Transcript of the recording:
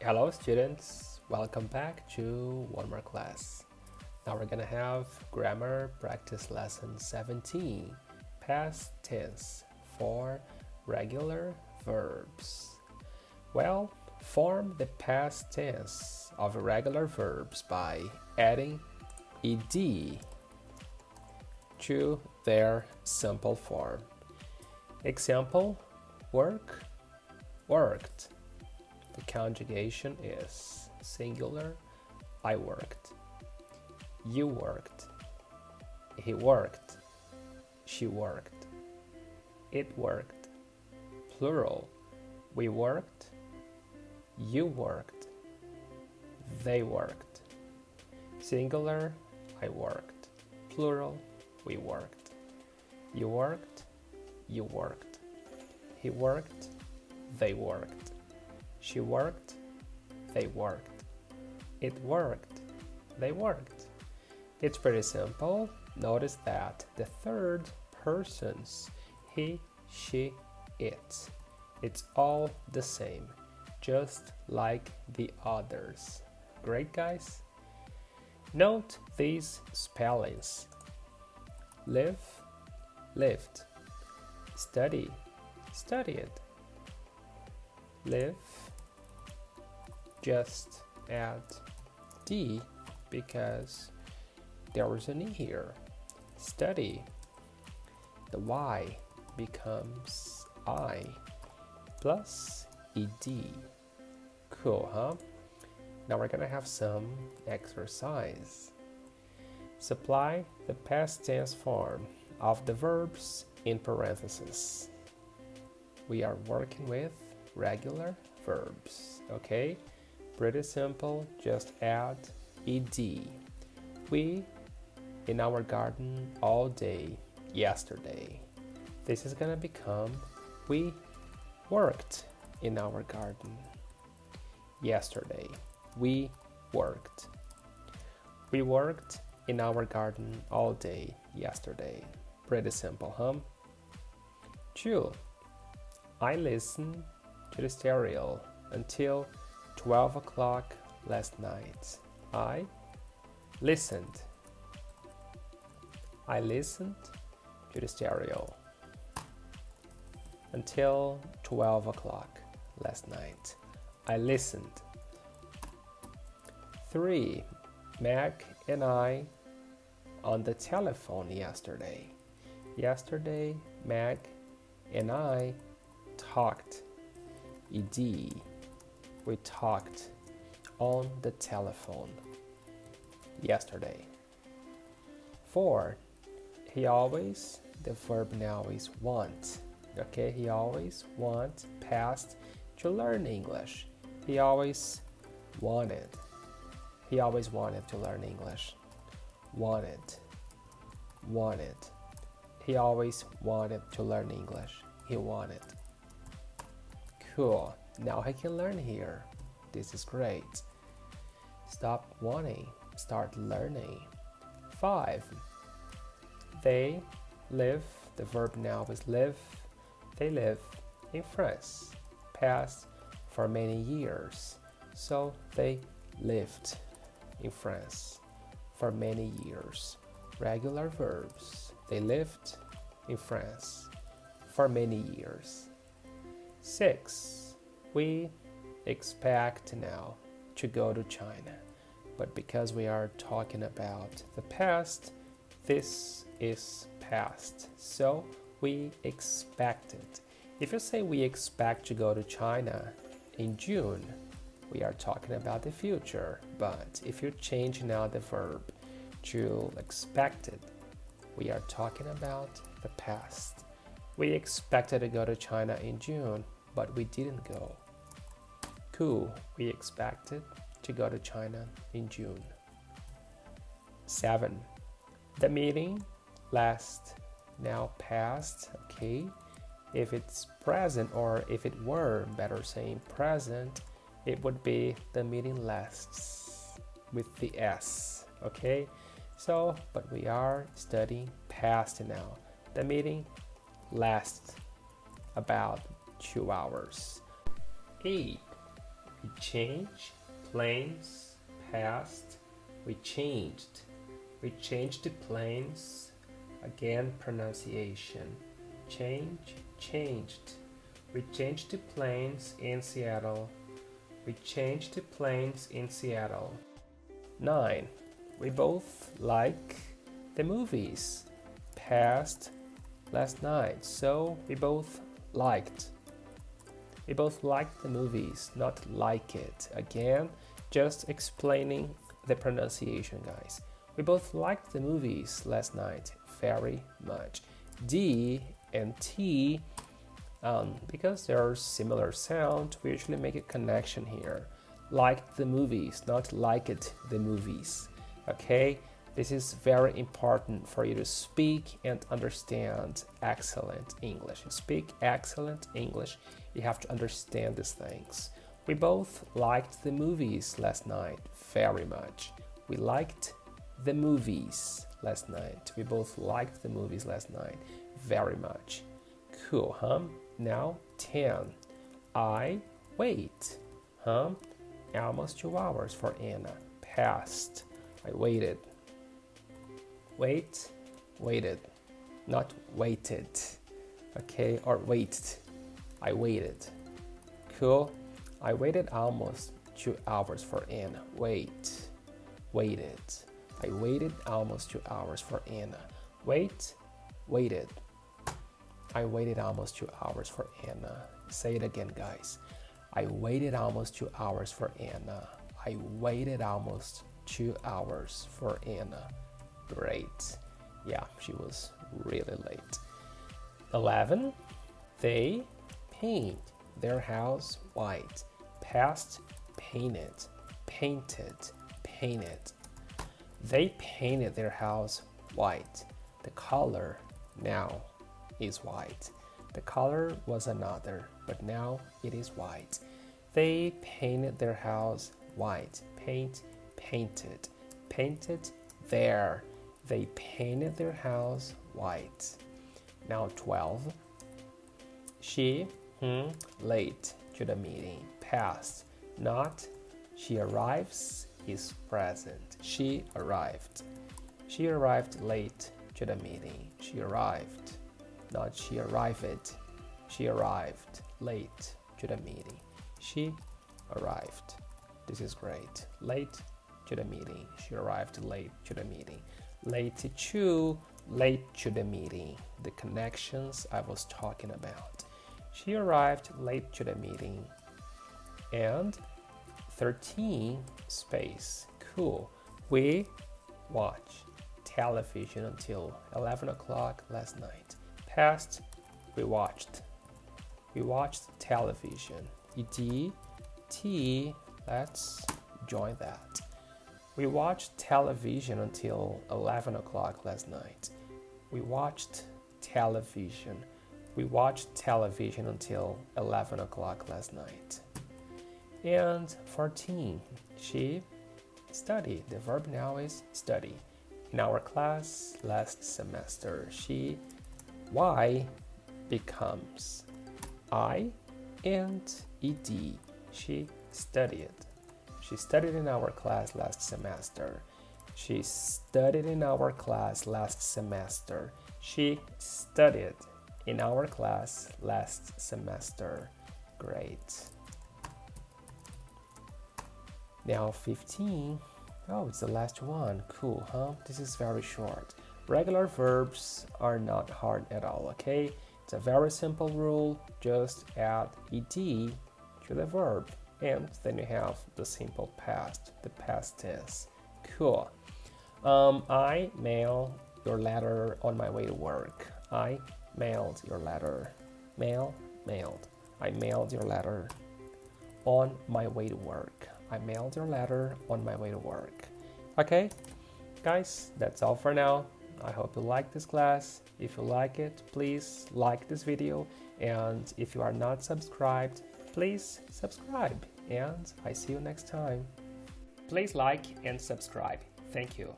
Hello students, welcome back to one more class. Now we're gonna have grammar practice lesson 17, past tense for regular verbs. Well, form the past tense of regular verbs by adding ed to their simple form. Example, work, worked. The conjugation is singular, I worked, you worked, he worked, she worked, it worked, plural, we worked, you worked, they worked, singular, I worked, plural, we worked, you worked, you worked, he worked, they worked. She worked, they worked. It worked, they worked. It's pretty simple. Notice that the third persons, he, she, it. It's all the same, just like the others. Great, guys? Note these spellings. Live, lived. Study, studied. Live, just add D because there is an E here. Study, the Y becomes I plus ED. Cool, huh? Now we're gonna have some exercise. Supply the past tense form of the verbs in parentheses. We are working with regular verbs, okay? Pretty simple, just add ed. We in our garden all day yesterday. This is gonna become we worked in our garden yesterday. We worked. We worked in our garden all day yesterday. Pretty simple, huh? 2. I listened to the stereo until 12 o'clock last night. I listened. I listened to the stereo until 12 o'clock last night. I listened. 3. Meg and I on the telephone yesterday. Yesterday, Meg and I talked. ED. We talked on the telephone yesterday. 4. He always, the verb now is want. Okay, he always want past to learn English. He always wanted. He always wanted to learn English. Wanted. Wanted. He always wanted to learn English. He wanted. Cool. Now I can learn here. This is great. Stop wanting. Start learning. 5. They live. The verb now is live. They live in France. Past for many years. So they lived in France for many years. Regular verbs. They lived in France for many years. 6. We expect now to go to China. But because we are talking about the past, this is past. So we expected. If you say we expect to go to China in June, we are talking about the future. But if you change now the verb to expected, we are talking about the past. We expected to go to China in June, but we didn't go. Cool, we expected to go to China in June. 7. The meeting last, now past, okay? If it's present or if it were better saying present, it would be the meeting lasts with the S, okay? So, but we are studying past now. The meeting lasts about 2 hours. 8. We change, planes, past. We changed. We changed the planes. Again, pronunciation. Change, changed. We changed the planes in Seattle. We changed the planes in Seattle. 9. We both like the movies. Past, last night. So we both liked. We both liked the movies, not like it. Again, just explaining the pronunciation, guys. We both liked the movies last night very much. D and T, because they're similar sound, we usually make a connection here. Liked the movies, not liked the movies. Okay? This is very important for you to speak and understand excellent English. To speak excellent English, you have to understand these things. We both liked the movies last night very much. We liked the movies last night. We both liked the movies last night very much. Cool, huh? Now 10. I wait. Almost 2 hours for Anna. Past. I waited. Wait, waited. Not waited. Okay, or waited. I waited. Cool. I waited almost 2 hours for Anna. Waited. I waited almost 2 hours for Anna. Waited. I waited almost 2 hours for Anna. Say it again, guys. I waited almost 2 hours for Anna. I waited almost 2 hours for Anna. Great. Yeah, she was really late. 11. They paint their house white. Past, painted. They painted their house white. The color now is white. The color was another, but now it is white. They painted their house white. Painted there. They painted their house white. Now 12. She late to the meeting. Past, not she arrives is present. She arrived. She arrived late to the meeting. She arrived, not she arrived. She arrived late to the meeting. She arrived. This is great. Late to the meeting. She arrived late to the meeting. Late to the meeting. The connections I was talking about. She arrived late to the meeting. And 13 space. Cool. We watched television until 11 o'clock last night. Past, we watched. We watched television. ED, let's join that. We watched television until 11 o'clock last night. We watched television. We watched television until 11 o'clock last night. And 14, she studied. The verb now is study. In our class last semester, she, Y becomes I and ED. She studied. She studied in our class last semester. She studied in our class last semester. She studied in our class last semester. Great. Now 15. Oh, it's the last one. Cool, huh? This is very short. Regular verbs are not hard at all, okay? It's a very simple rule. Just add ed to the verb, and then you have the simple past, the past tense. Cool. I mailed your letter on my way to work. I mailed your letter. Mailed. I mailed your letter on my way to work. I mailed your letter on my way to work. Okay, guys, that's all for now. I hope you like this class. If you like it, please like this video. And if you are not subscribed, please subscribe. And I see you next time. Please like and subscribe. Thank you.